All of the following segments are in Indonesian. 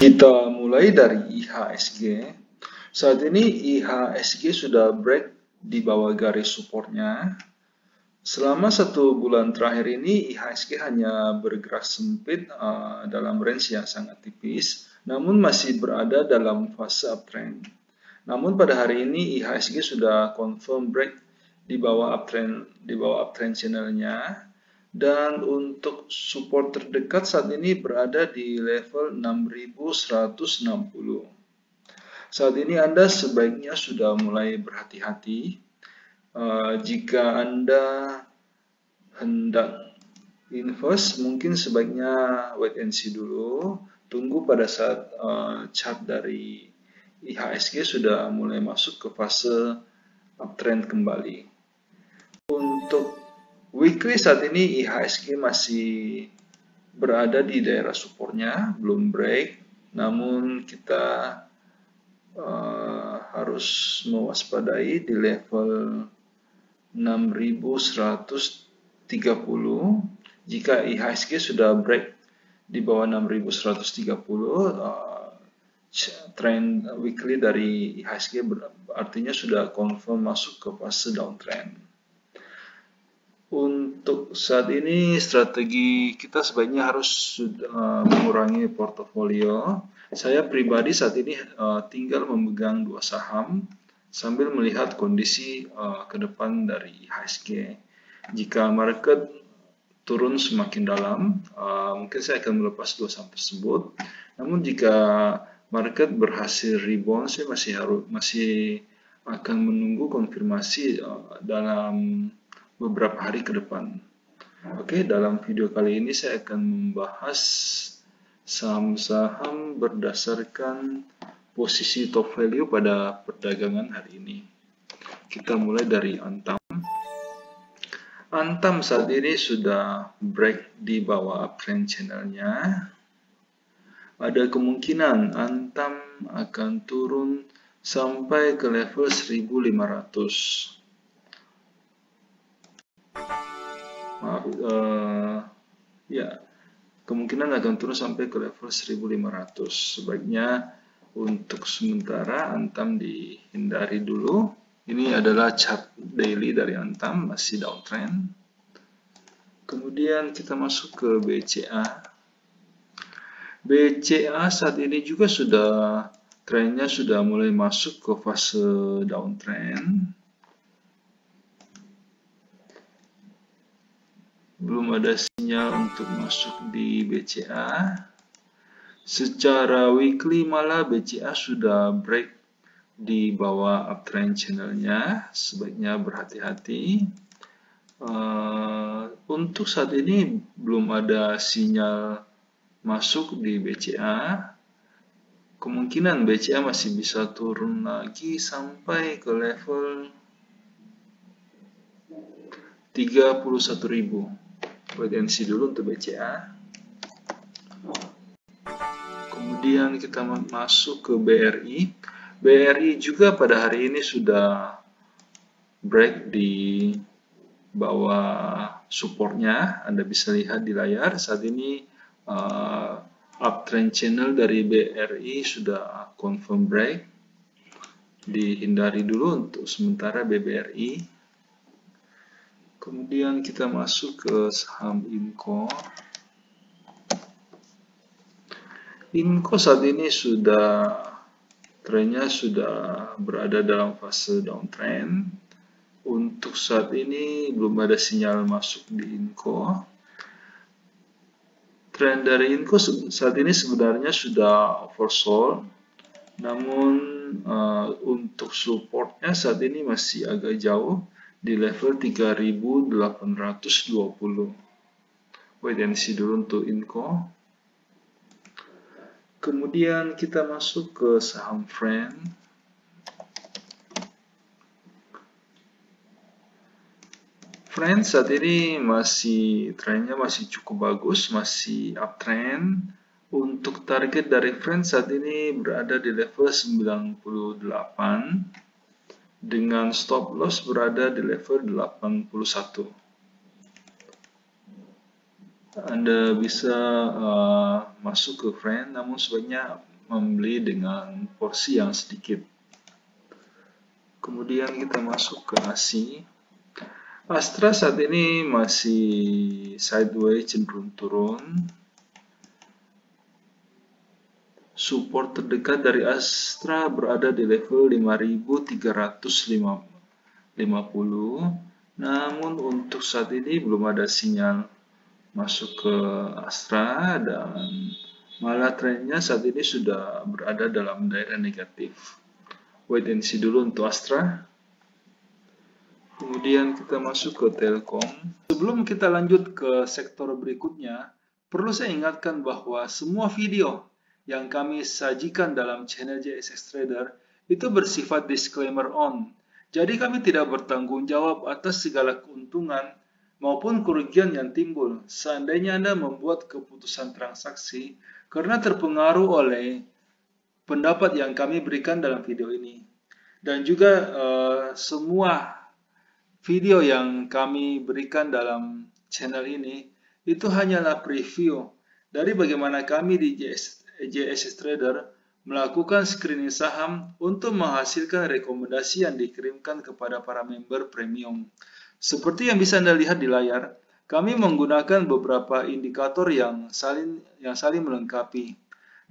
Kita mulai dari IHSG. Saat ini IHSG sudah break di bawah garis supportnya. Selama 1 bulan terakhir ini IHSG hanya bergerak sempit dalam range yang sangat tipis, namun masih berada dalam fase uptrend. Namun pada hari ini IHSG sudah confirm break di bawah uptrend channelnya. Dan untuk support terdekat saat ini berada di level 6160. Saat ini Anda sebaiknya sudah mulai berhati-hati. Jika Anda hendak invest, mungkin sebaiknya wait and see dulu. Tunggu pada saat chart dari IHSG sudah mulai masuk ke fase uptrend kembali. Untuk weekly saat ini IHSG masih berada di daerah supportnya, belum break, namun kita harus mewaspadai di level 6130. Jika IHSG sudah break di bawah 6130, trend weekly dari IHSG artinya sudah confirm masuk ke fase downtrend. Untuk saat ini strategi kita sebaiknya harus mengurangi portofolio. Saya pribadi saat ini tinggal memegang 2 saham sambil melihat kondisi ke depan dari IHSG. Jika market turun semakin dalam, mungkin saya akan melepas 2 saham tersebut. Namun jika market berhasil rebound, saya masih akan menunggu konfirmasi dalam beberapa hari ke depan. Oke, dalam video kali ini saya akan membahas saham-saham berdasarkan posisi top value pada perdagangan hari ini. Kita mulai dari Antam. Antam saat ini sudah break di bawah uptrend channelnya. Ada kemungkinan Antam akan turun sampai ke level 1500. Kemungkinan akan turun sampai ke level 1500. Sebaiknya untuk sementara Antam dihindari dulu. Ini adalah chart daily dari Antam, masih downtrend. Kemudian kita masuk ke BCA. BCA saat ini juga trennya sudah mulai masuk ke fase downtrend. Belum ada sinyal untuk masuk di BCA. Secara weekly malah BCA sudah break di bawah uptrend channelnya. Sebaiknya berhati-hati. Untuk saat ini belum ada sinyal masuk di BCA. Kemungkinan BCA masih bisa turun lagi sampai ke level 31.000. Wait and see dulu untuk BCA. Kemudian kita masuk ke BRI. BRI juga pada hari ini sudah break di bawah supportnya. Anda bisa lihat di layar. Saat ini uptrend channel dari BRI sudah confirm break. Dihindari dulu untuk sementara BBRI. Kemudian kita masuk ke saham Inco. Inco saat ini trennya sudah berada dalam fase downtrend. Untuk saat ini belum ada sinyal masuk di Inco. Tren dari Inco saat ini sebenarnya sudah oversold. Namun untuk supportnya saat ini masih agak jauh di level 3820. Wait and see dulu untuk Inco. Kemudian kita masuk ke saham Friend. Friend saat ini trennya masih cukup bagus, masih uptrend. Untuk target dari Friend saat ini berada di level 98. Dengan stop loss berada di level 81. Anda bisa masuk ke Friend, namun sebaiknya membeli dengan porsi yang sedikit. Kemudian kita masuk ke ASI. Astra saat ini masih sideways, cenderung turun. Support terdekat dari Astra berada di level 5.350. Namun untuk saat ini belum ada sinyal masuk ke Astra dan malah trennya saat ini sudah berada dalam daerah negatif. Wait and see dulu untuk Astra. Kemudian kita masuk ke Telkom. Sebelum kita lanjut ke sektor berikutnya, perlu saya ingatkan bahwa semua video yang kami sajikan dalam channel JSX Trader itu bersifat disclaimer on. Jadi kami tidak bertanggung jawab atas segala keuntungan maupun kerugian yang timbul seandainya Anda membuat keputusan transaksi karena terpengaruh oleh pendapat yang kami berikan dalam video ini. Dan juga semua video yang kami berikan dalam channel ini itu hanyalah preview dari bagaimana kami di JSX Trader melakukan screening saham untuk menghasilkan rekomendasi yang dikirimkan kepada para member premium. Seperti yang bisa Anda lihat di layar, kami menggunakan beberapa indikator yang saling melengkapi.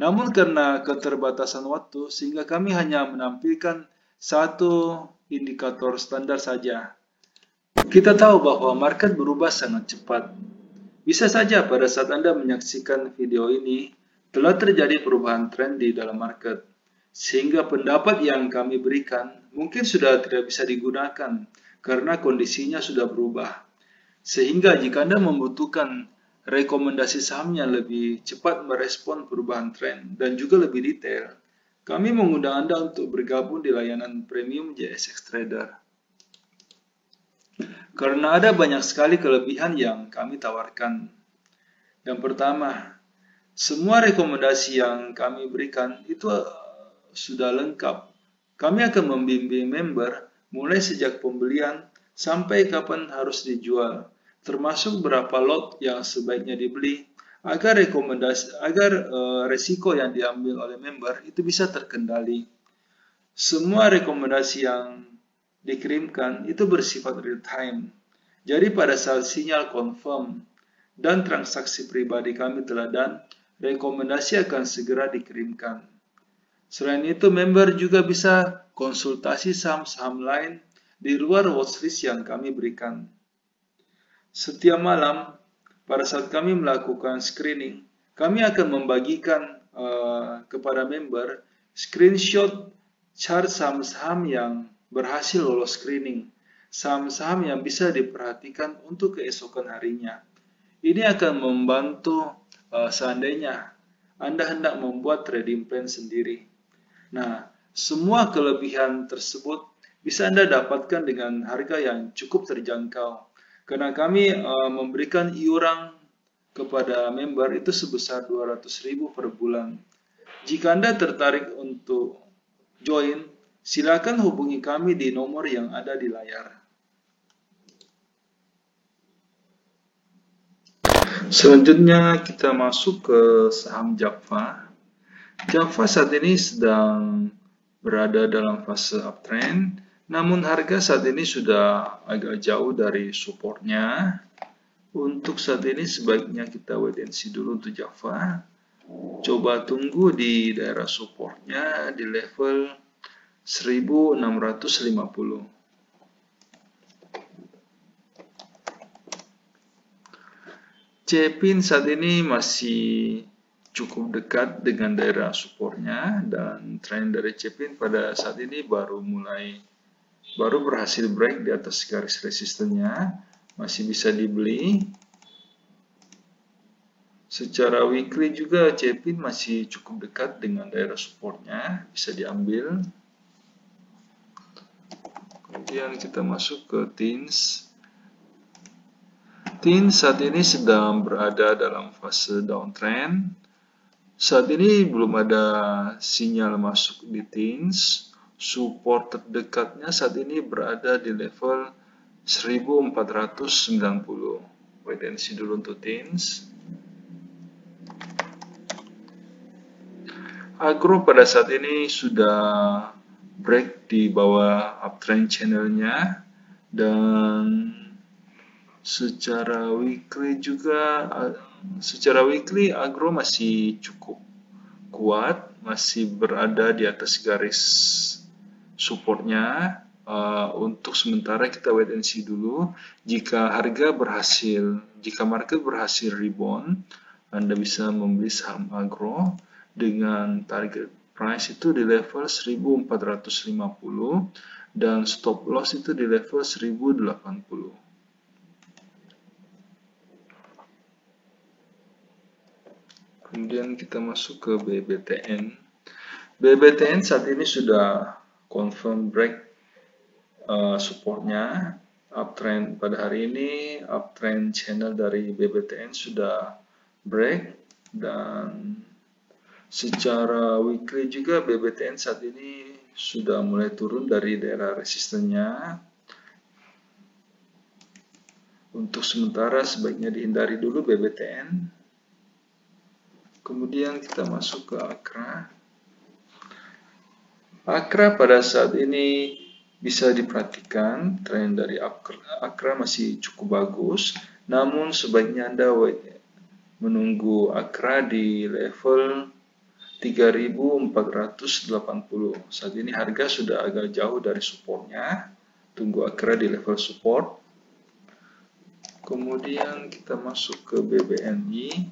Namun karena keterbatasan waktu, sehingga kami hanya menampilkan satu indikator standar saja. Kita tahu bahwa market berubah sangat cepat. Bisa saja pada saat Anda menyaksikan video ini, telah terjadi perubahan tren di dalam market, sehingga pendapat yang kami berikan mungkin sudah tidak bisa digunakan karena kondisinya sudah berubah. Sehingga jika Anda membutuhkan rekomendasi saham yang lebih cepat merespon perubahan tren dan juga lebih detail, kami mengundang Anda untuk bergabung di layanan premium JSX Trader. Karena ada banyak sekali kelebihan yang kami tawarkan. Yang pertama, semua rekomendasi yang kami berikan itu sudah lengkap. Kami akan membimbing member mulai sejak pembelian sampai kapan harus dijual, termasuk berapa lot yang sebaiknya dibeli agar resiko yang diambil oleh member itu bisa terkendali. Semua rekomendasi yang dikirimkan itu bersifat real time. Jadi pada saat sinyal confirm dan transaksi pribadi kami telah done, rekomendasi akan segera dikirimkan. Selain itu, member juga bisa konsultasi saham-saham lain di luar watchlist yang kami berikan. Setiap malam, pada saat kami melakukan screening, kami akan membagikan kepada member screenshot chart saham-saham yang berhasil lolos screening, saham-saham yang bisa diperhatikan untuk keesokan harinya. Ini akan membantu seandainya Anda hendak membuat trading plan sendiri. Nah, semua kelebihan tersebut bisa Anda dapatkan dengan harga yang cukup terjangkau. Karena kami memberikan iuran kepada member itu sebesar 200.000 per bulan. Jika Anda tertarik untuk join, silakan hubungi kami di nomor yang ada di layar. Selanjutnya kita masuk ke saham Java. Java saat ini sedang berada dalam fase uptrend, namun harga saat ini sudah agak jauh dari supportnya. Untuk saat ini sebaiknya kita wait and see dulu untuk Java. Coba tunggu di daerah supportnya di level 1650. Cepin saat ini masih cukup dekat dengan daerah supportnya dan tren dari Cepin pada saat ini baru berhasil break di atas garis resistennya, masih bisa dibeli. Secara weekly juga Cepin masih cukup dekat dengan daerah supportnya, bisa diambil. Kemudian kita masuk ke TINS. TINS saat ini sedang berada dalam fase downtrend. Saat ini belum ada sinyal masuk di TINS. Support terdekatnya saat ini berada di level 1490. Wait and see dulu untuk TINS. Agro pada saat ini sudah break di bawah uptrend channelnya, dan secara weekly juga, Agro masih cukup kuat, masih berada di atas garis supportnya. Untuk sementara kita wait and see dulu. Jika market berhasil rebound, Anda bisa membeli saham Agro dengan target price itu di level 1450 dan stop loss itu di level 1080. Kemudian kita masuk ke BBTN. BBTN saat ini sudah confirm break supportnya. Uptrend pada hari ini, uptrend channel dari BBTN sudah break, dan secara weekly juga BBTN saat ini sudah mulai turun dari daerah resistennya. Untuk sementara sebaiknya dihindari dulu BBTN. Kemudian kita masuk ke Akra. Akra pada saat ini bisa diperhatikan tren dari Akra masih cukup bagus, namun sebaiknya Anda menunggu Akra di level 3480. Saat ini harga sudah agak jauh dari supportnya. Tunggu Akra di level support. Kemudian kita masuk ke BBNI.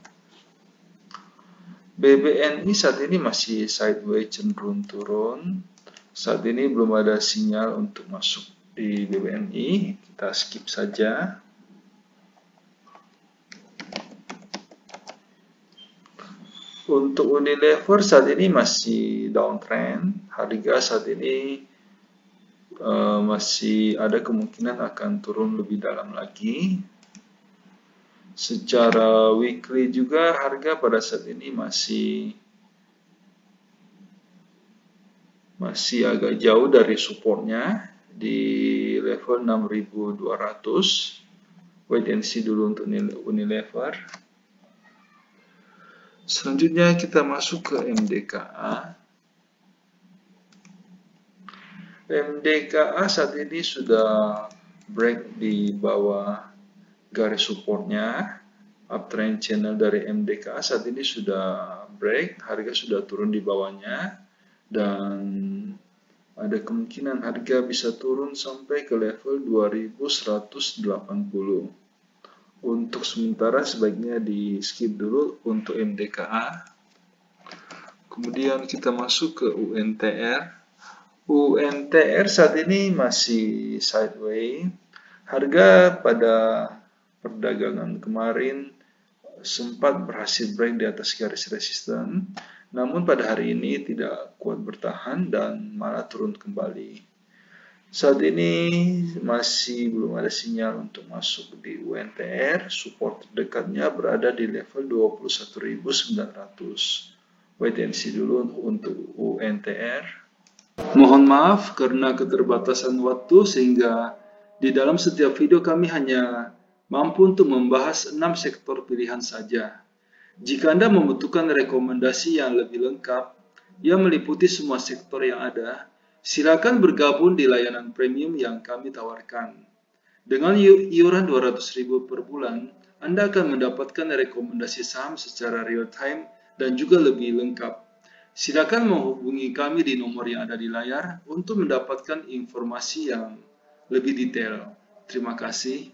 BBNI saat ini masih sideways cenderung turun. Saat ini belum ada sinyal untuk masuk di BBNI. Kita skip saja. Untuk Unilever saat ini masih downtrend. Harga saat ini masih ada kemungkinan akan turun lebih dalam lagi. Secara weekly juga harga pada saat ini masih agak jauh dari supportnya di level 6200. Wait and see dulu untuk Unilever. Selanjutnya kita masuk ke MDKA. MDKA saat ini sudah break di bawah garis supportnya. Uptrend channel dari MDKA saat ini sudah break, harga sudah turun di bawahnya, dan ada kemungkinan harga bisa turun sampai ke level 2180. Untuk sementara sebaiknya di skip dulu untuk MDKA. Kemudian kita masuk ke UNTR. UNTR saat ini masih sideways. Harga pada perdagangan kemarin sempat berhasil break di atas garis resisten, namun pada hari ini tidak kuat bertahan dan malah turun kembali. Saat ini masih belum ada sinyal untuk masuk di UNTR. Support terdekatnya berada di level 21.900. Wait and see dulu untuk UNTR. Mohon maaf karena keterbatasan waktu, sehingga di dalam setiap video kami hanya mampu untuk membahas 6 sektor pilihan saja. Jika Anda membutuhkan rekomendasi yang lebih lengkap yang meliputi semua sektor yang ada, silakan bergabung di layanan premium yang kami tawarkan. Dengan iuran 200.000 per bulan, Anda akan mendapatkan rekomendasi saham secara real time dan juga lebih lengkap. Silakan menghubungi kami di nomor yang ada di layar untuk mendapatkan informasi yang lebih detail. Terima kasih.